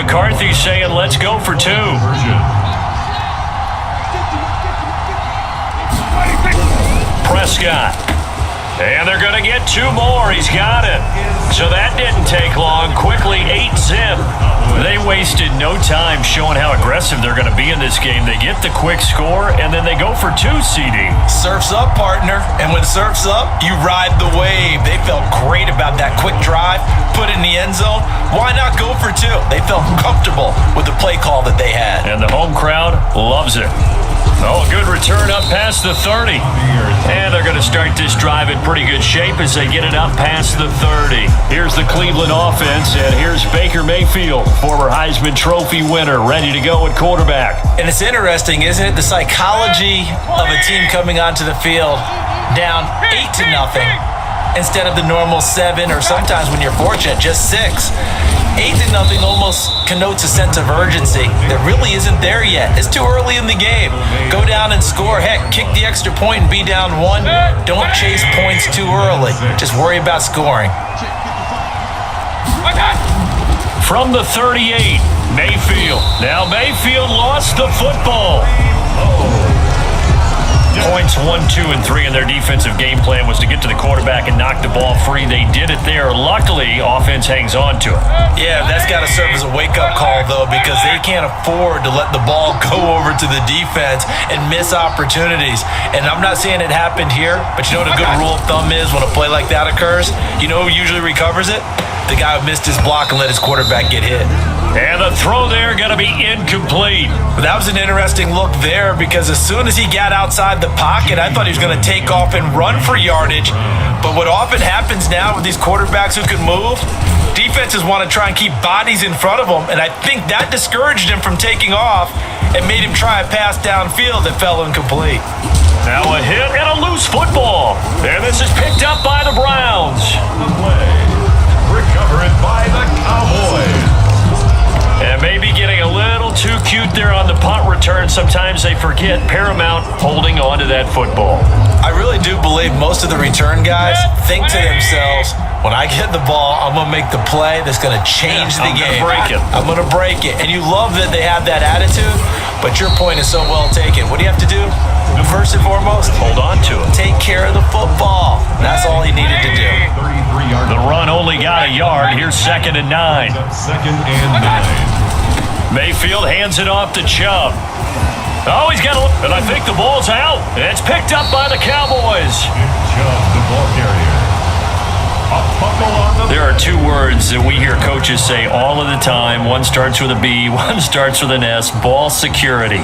McCarthy saying, let's go for two. Prescott. And they're going to get two more. He's got it. So that didn't take long. Quickly, 8-zip. They wasted no time showing how aggressive they're going to be in this game. They get the quick score, and then they go for two, CD. Surf's up, partner. And when surf's up, you ride the wave. They felt great about that quick drive, put it in the end zone. Why not go for two? They felt comfortable with the play call that they had. And the home crowd loves it. Oh, a good return up past the 30. And they're going to start this drive in pretty good shape as they get it up past the 30. Here's the Cleveland offense, and here's Baker Mayfield, former Heisman Trophy winner, ready to go at quarterback. And it's interesting, isn't it? The psychology of a team coming onto the field down 8-0 instead of the normal 7, or sometimes when you're fortunate, just 6. 8-0 almost connotes a sense of urgency that really isn't there yet. It's too early in the game. Go down and score. Heck, kick the extra point and be down 1. Don't chase points too early. Just worry about scoring. From the 38, Mayfield. Now Mayfield lost the football. Points 1, 2, and 3 in their defensive game plan was to get to the quarterback and knock the ball free. They did it there. Luckily, offense hangs on to it. Yeah, that's got to serve as a wake-up call, though, because they can't afford to let the ball go over to the defense and miss opportunities. And I'm not saying it happened here, but you know what a good rule of thumb is when a play like that occurs? You know who usually recovers it? The guy who missed his block and let his quarterback get hit. And the throw there going to be incomplete. But that was an interesting look there, because as soon as he got outside the pocket, I thought he was going to take off and run for yardage. But what often happens now with these quarterbacks who can move, defenses want to try and keep bodies in front of them, and I think that discouraged him from taking off and made him try a pass downfield that fell incomplete. Now a hit and a loose football. And this is picked up by the Browns. Recovered by the Cowboys. And maybe getting a little too cute there on the punt return. Sometimes they forget Paramount holding on to that football. I really do believe most of the return guys think to themselves, when I get the ball, I'm going to make the play that's going to change the game. I'm going to break it. And you love that they have that attitude, but your point is so well taken. What do you have to do? First and foremost, hold on to it. Take care of the football. That's all he needed to do. The run only got a yard. Here's 2nd and 9. 2nd and 9. Mayfield hands it off to Chubb. Oh, he's got a look, and I think the ball's out. It's picked up by the Cowboys. Chubb, the ball carrier. There are two words that we hear coaches say all of the time. One starts with a B, one starts with an S. Ball security.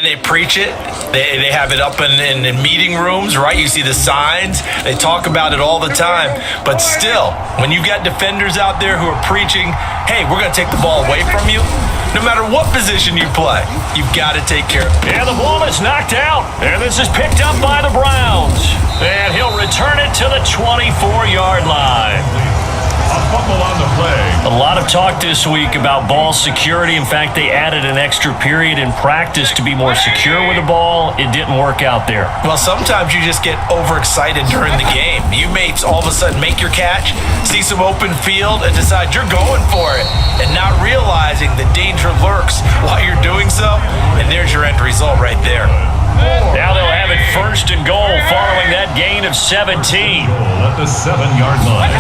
they preach it. They have it up in meeting rooms, right? You see the signs. They talk about it all the time. But still, when you got defenders out there who are preaching, hey, we're going to take the ball away from you, no matter what position you play, you've got to take care of it. And the ball is knocked out. And this is picked up by the Browns. And he'll return it to the 24-yard line. A fumble on the play. A lot of talk this week about ball security. In fact, they added an extra period in practice to be more secure with the ball. It didn't work out there. Well, sometimes you just get overexcited during the game. You may all of a sudden make your catch, see some open field, and decide you're going for it, and not realizing the danger lurks while you're doing so, and there's your end result right there. Now they'll have it first and goal following that gain of 17. Goal at the 7-yard line.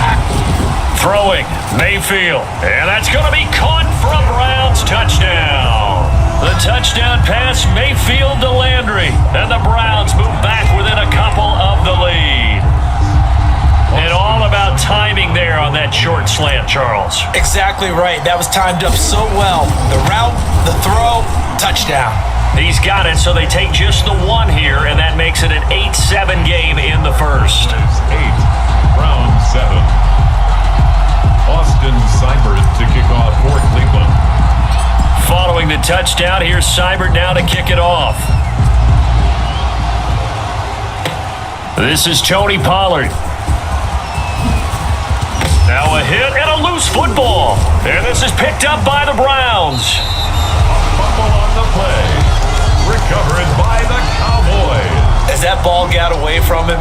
Throwing, Mayfield, and that's going to be caught for a Browns touchdown. The touchdown pass, Mayfield to Landry, and the Browns move back within a couple of the lead. And all about timing there on that short slant, Charles. Exactly right. That was timed up so well. The route, the throw, touchdown. He's got it, so they take just the one here, and that makes it an 8-7 game in the first. 8, Browns 7. Austin Seibert to kick off for Cleveland. Following the touchdown, here's Seibert now to kick it off. This is Tony Pollard. Now a hit and a loose football. And this is picked up by the Browns. Fumble on the play. Recovered by the Cowboys. As that ball got away from him,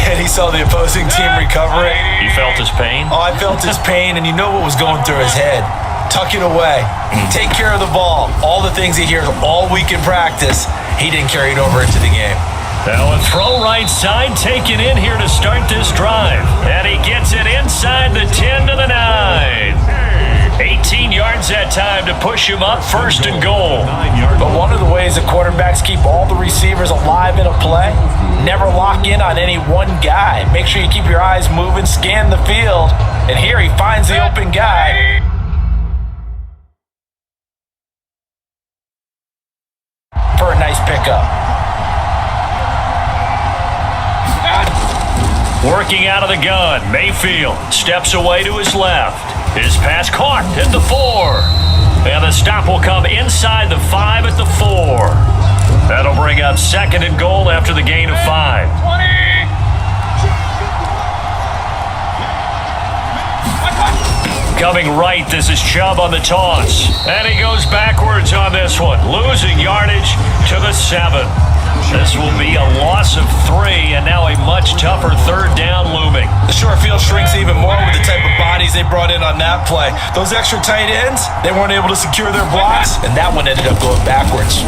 and he saw the opposing team recover it. You felt his pain? Oh, I felt his pain, and you know what was going through his head. Tuck it away. Take care of the ball. All the things he hears all week in practice, he didn't carry it over into the game. Now a throw right side taken in here to start this drive. And he gets it inside the 10 to the 9. 18 yards that time to push him up first and goal. But one of the ways that quarterbacks keep all the receivers alive in a play, never lock in on any one guy. Make sure you keep your eyes moving, scan the field. And here he finds the open guy. For a nice pickup. Working out of the gun, Mayfield steps away to his left. His pass caught at the 4. And the stop will come inside the 5 at the 4. That'll bring up second and goal after the gain of 5. Coming right, this is Chubb on the toss. And he goes backwards on this one, losing yardage to the 7. This will be a loss of 3, and now a much tougher third down looming. The short field shrinks even more with the type of bodies they brought in on that play. Those extra tight ends, they weren't able to secure their blocks, and that one ended up going backwards.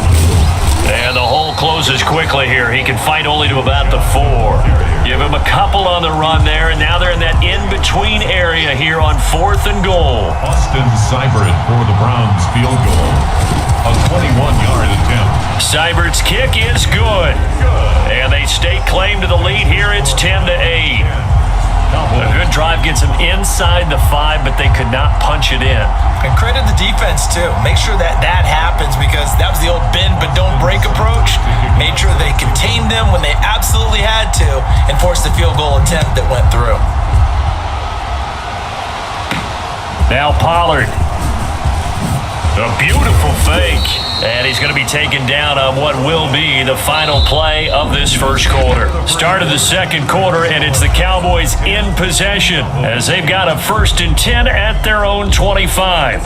And the hole closes quickly here. He can fight only to about the 4. Give him a couple on the run there, and now they're in that in-between area here on 4th and goal. Austin Seibert for the Browns field goal. A 21-yard attempt. Seibert's kick is good. And they stake claim to the lead here. It's 10-8. A good drive gets them inside the 5, but they could not punch it in. And credit the defense, too. Make sure that happens, because that was the old bend but don't break approach. Made sure they contained them when they absolutely had to and forced the field goal attempt that went through. Now Pollard. A beautiful fake. And he's going to be taken down on what will be the final play of this first quarter. Start of the second quarter, and it's the Cowboys in possession as they've got a 1st and 10 at their own 25.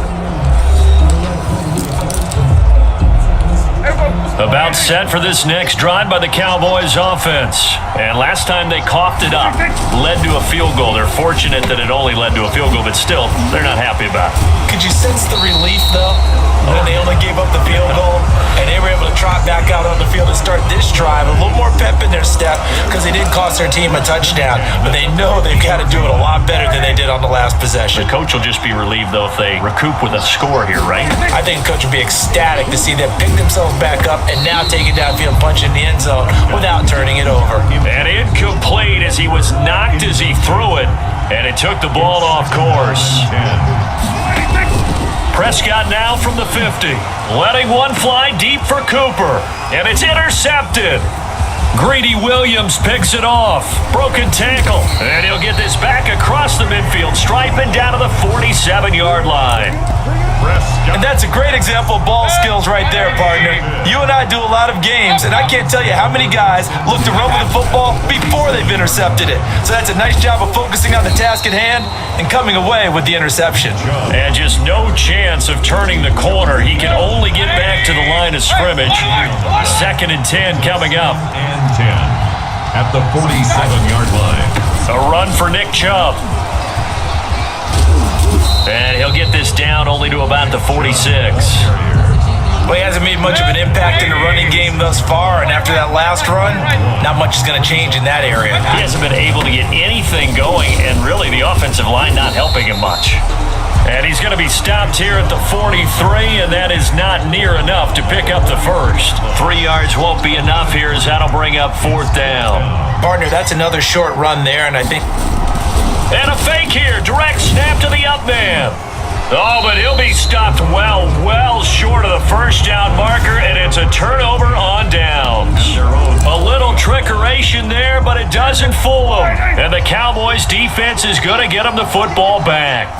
About set for this next drive by the Cowboys offense. And last time they coughed it up, led to a field goal. They're fortunate that it only led to a field goal, but still, they're not happy about it. Could you sense the relief, though, when they only gave up the field goal and they were able to trot back out on the field and start this drive? A little more pep in their step, because they didn't cost their team a touchdown, but they know they've got to do it a lot better than they did on the last possession. The coach will just be relieved, though, if they recoup with a score here, right? I think the coach will be ecstatic to see them pick themselves back up and now take it downfield and punch in the end zone without turning it over. And incomplete as he was knocked as he threw it, and it took the ball off course. Prescott now from the 50. Letting one fly deep for Cooper. And it's intercepted. Greedy Williams picks it off. Broken tackle. And he'll get this back across the midfield stripe and down to the 47-yard line. And that's a great example of ball skills right there, partner. You and I do a lot of games, and I can't tell you how many guys look to run with the football before they've intercepted it. So that's a nice job of focusing on the task at hand and coming away with the interception. And just no chance of turning the corner. He can only get back to the line of scrimmage. 2nd and 10 coming up. And 10 at the 47-yard line. A run for Nick Chubb. And he'll get this down only to about the 46. Well, he hasn't made much of an impact in the running game thus far, and after that last run, not much is going to change in that area. He hasn't been able to get anything going, and really the offensive line not helping him much. And he's going to be stopped here at the 43, and that is not near enough to pick up the first. 3 yards won't be enough here as that'll bring up 4th down. Partner, that's another short run there, and I think... And a fake here. Direct snap to the up man. Oh, but he'll be stopped well short of the first down marker, and it's a turnover on downs. A little trickeration there, but it doesn't fool them. And the Cowboys' defense is going to get them the football back.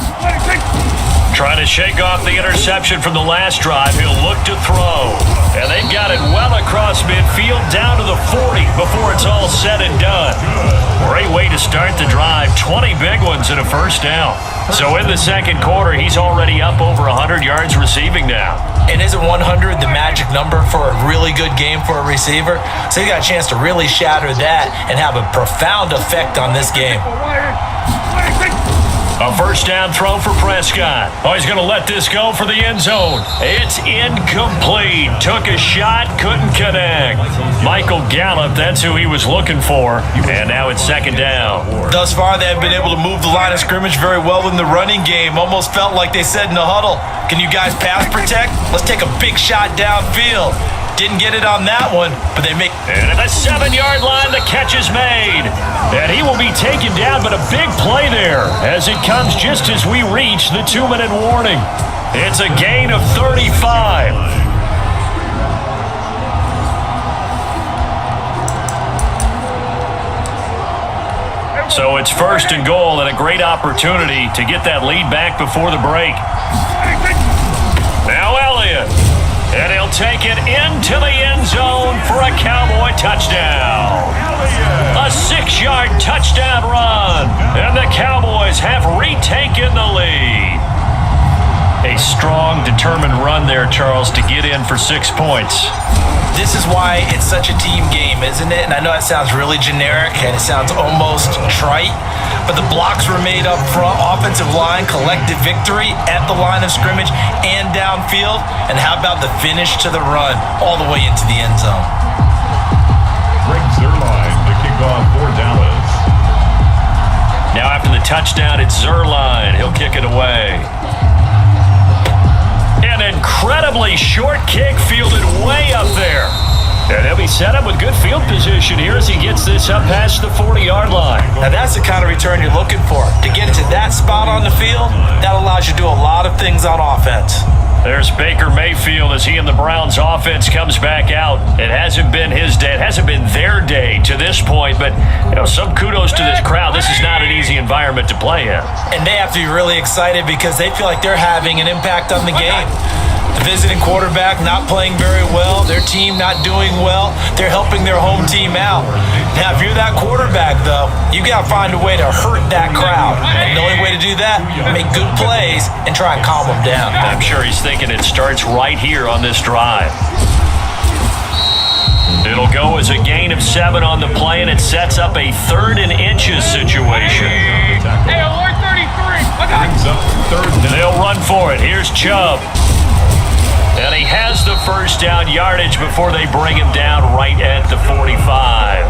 Trying to shake off the interception from the last drive. He'll look to throw. And they've got it well across midfield down to the 40 before it's all said and done. Great way to start the drive. 20 big ones and a first down. So in the second quarter, he's already up over 100 yards receiving now. And isn't 100 the magic number for a really good game for a receiver? So you got a chance to really shatter that and have a profound effect on this game. A first down throw for Prescott. Oh, he's going to let this go for the end zone. It's incomplete. Took a shot, couldn't connect. Michael Gallup, that's who he was looking for. And now it's 2nd down. Thus far, they have been able to move the line of scrimmage very well in the running game. Almost felt like they said in the huddle, can you guys pass protect? Let's take a big shot downfield. Didn't get it on that one, but they make... And at the 7-yard line, the catch is made. And he will be taken down, but a big play there as it comes just as we reach the 2-minute warning. It's a gain of 35. So it's 1st and goal and a great opportunity to get that lead back before the break. Now Elliott. And he'll take it into the end zone for a Cowboy touchdown. A 6-yard touchdown run. And the Cowboys have retaken the lead. A strong, determined run there, Charles, to get in for 6 points. This is why it's such a team game, isn't it? And I know it sounds really generic and it sounds almost trite, but the blocks were made up front, offensive line, collective victory at the line of scrimmage and downfield. And how about the finish to the run all the way into the end zone? Greg Zuerlein to kick off for Dallas. Now after the touchdown, it's Zuerlein. He'll kick it away. An incredibly short kick fielded way up there. And he'll be set up with good field position here as he gets this up past the 40-yard line. Now that's the kind of return you're looking for. To get to that spot on the field, that allows you to do a lot of things on offense. There's Baker Mayfield as he and the Browns offense comes back out. It hasn't been his day. It hasn't been their day to this point, but some kudos to this crowd. This is not an easy environment to play in. And they have to be really excited because they feel like they're having an impact on the game. The visiting quarterback not playing very well, their team not doing well, they're helping their home team out. Now, if you're that quarterback, though, you got to find a way to hurt that crowd. And the only way to do that, make good plays and try and calm them down. I'm sure he's thinking it starts right here on this drive. It'll go as a gain of 7 on the play, and it sets up a 3rd and inches situation. Hey, alert 33. Brings up 3rd down. They'll run for it. Here's Chubb. And he has the first down yardage before they bring him down right at the 45.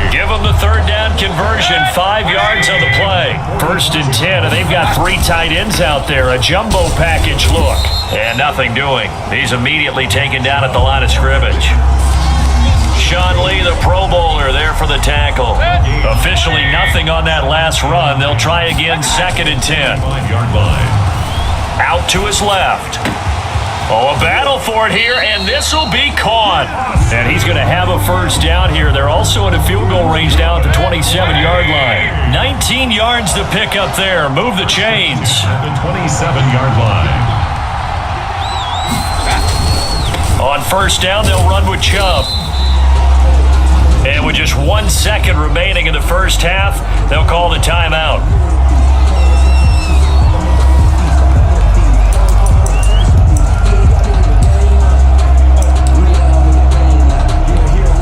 Give him the 3rd down conversion, 5 yards on the play. 1st and 10, and they've got 3 tight ends out there. A jumbo package look. And nothing doing. He's immediately taken down at the line of scrimmage. Sean Lee, the Pro Bowler, there for the tackle. Officially nothing on that last run. They'll try again, 2nd and 10. 5-yard line. Out to his left. Oh, a battle for it here, and this will be caught. And he's going to have a first down here. They're also in a field goal range down at the 27-yard line. 19 yards to pick up there. Move the chains. At the 27-yard line. On first down, they'll run with Chubb. And with just 1 second remaining in the first half, they'll call the timeout.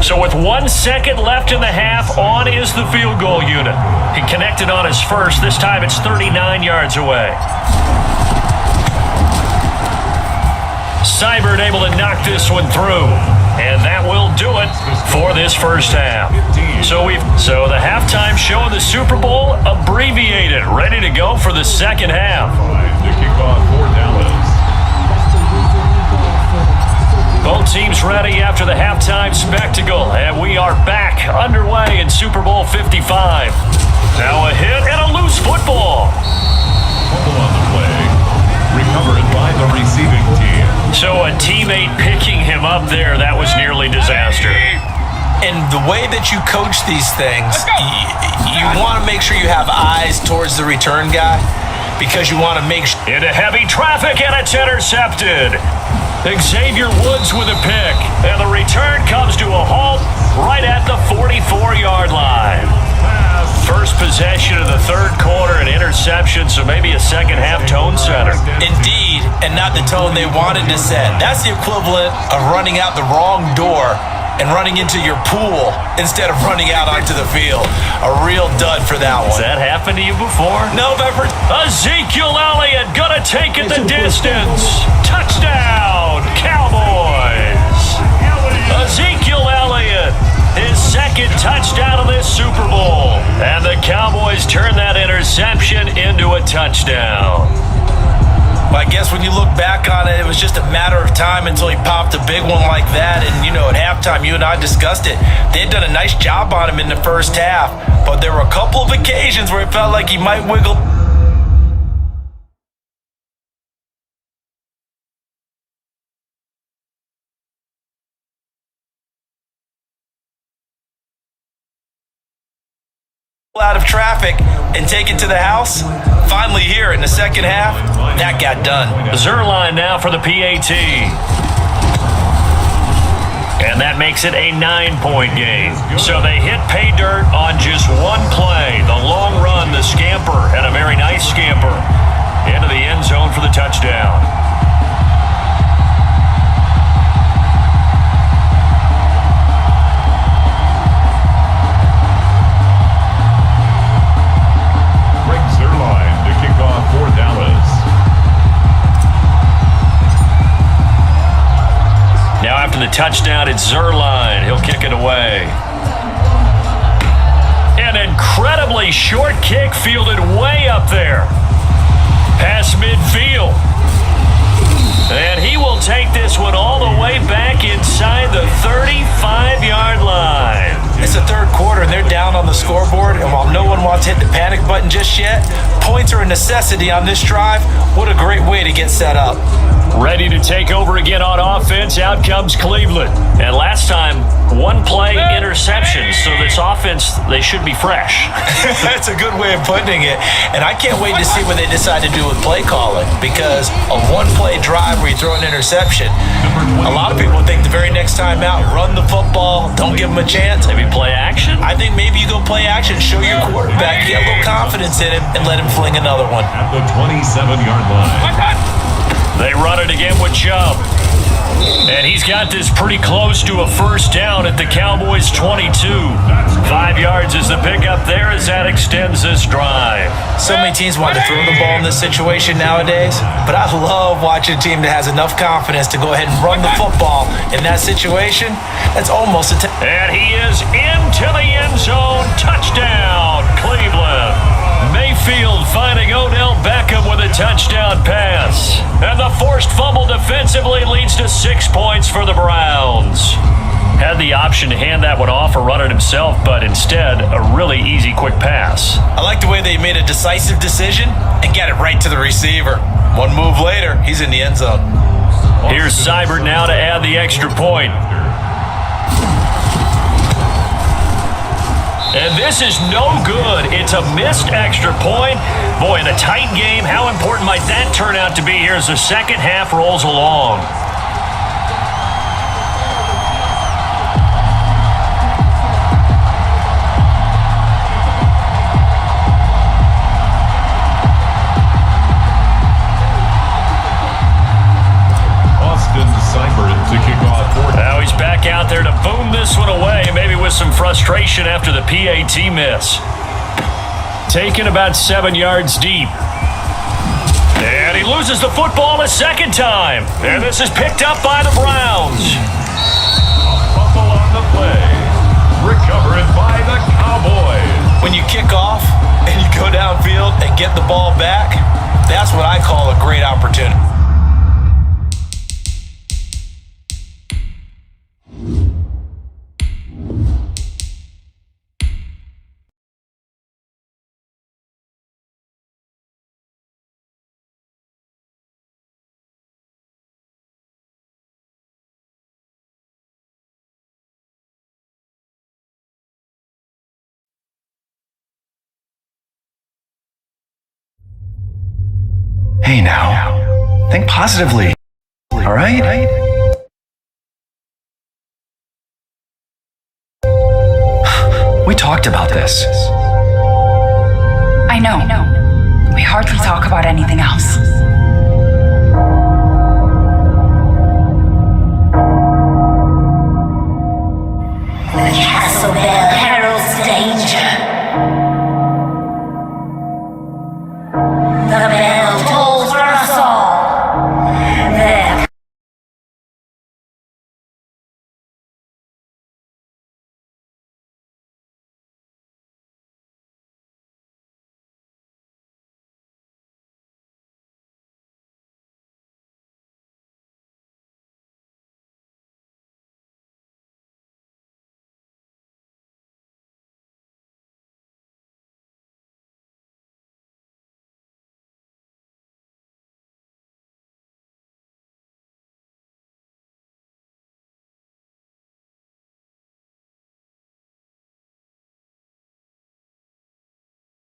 So with 1 second left in the half, on is the field goal unit. He connected on his first. This time it's 39 yards away. Seibert able to knock this one through. And that will do it for this first half. So the halftime show in the Super Bowl abbreviated, ready to go for the second half. The kickoff for Dallas. Both teams ready after the halftime spectacle, and we are back underway in Super Bowl 55. Now a hit and a loose football. Fumble on the play. Recovered by the receiving team. So a teammate picking him up there, that was nearly disaster. And the way that you coach these things, you want to make sure you have eyes towards the return guy because you want to make sure. Into heavy traffic, and it's intercepted. Xavier Woods with a pick, and the return comes to a halt right at the 44-yard line. First possession of the third quarter, an interception, so maybe a second half tone setter. Indeed, and not the tone they wanted to set. That's the equivalent of running out the wrong door and running into your pool instead of running out onto the field. A real dud for that one. Has that happened to you before? No, Beverly. Ezekiel Elliott gonna take it the distance. Touchdown, Cowboys. Ezekiel Elliott, his second touchdown of this Super Bowl. And the Cowboys turn that interception into a touchdown. Well, I guess when you look back on it, it was just a matter of time until he popped a big one like that. And, at halftime, you and I discussed it. They had done a nice job on him in the first half. But there were a couple of occasions where it felt like he might wiggle. Out of traffic and take it to the house. Finally here in the second half, that got done. Zerline now for the PAT. And that makes it a 9-point game. So they hit pay dirt on just one play. The long run, the scamper, and a very nice scamper into the end zone for the touchdown. For Dallas. Now after the touchdown, it's Zerline. He'll kick it away. An incredibly short kick fielded way up there. Past midfield. And he will take this one all the way back inside the 35-yard line. It's the third quarter, and they're down on the scoreboard. And while no one wants to hit the panic button just yet, points are a necessity on this drive. What a great way to get set up. Ready to take over again on offense. Out comes Cleveland. And last time, one play interception. So this offense, they should be fresh. That's a good way of putting it. And I can't wait to see what they decide to do with play calling, because a one-play drive where you throw an interception, a lot of people think the very next time out, run the football, don't give them a chance. Maybe play action? I think maybe you go play action, show your quarterback, get a little confidence in him, and let him fling another one. At the 27-yard line. They run it again with Chubb. And he's got this pretty close to a first down at the Cowboys' 22. 5 yards is the pickup there as that extends this drive. So many teams want to throw the ball in this situation nowadays, but I love watching a team that has enough confidence to go ahead and run the football in that situation. That's almost a and he is into the end zone. Touchdown, Cleveland. Mayfield finding Odell Beckham with a touchdown pass. And the forced fumble defensively leads to 6 points for the Browns. Had the option to hand that one off or run it himself, but instead, a really easy, quick pass. I like the way they made a decisive decision and get it right to the receiver. One move later, he's in the end zone. Here's Seibert now to add the extra point. And this is no good. It's a missed extra point. Boy, in a tight game, how important might that turn out to be here as the second half rolls along? To kick off. Now he's back out there to boom this one away, maybe with some frustration after the PAT miss. Taken about 7 yards deep. And he loses the football a second time. And this is picked up by the Browns. Fumble on the play. Recovered by the Cowboys. When you kick off and you go downfield and get the ball back, that's what I call a great opportunity. Hey now, think positively, all right? We talked about this. I know. We hardly talk about anything else.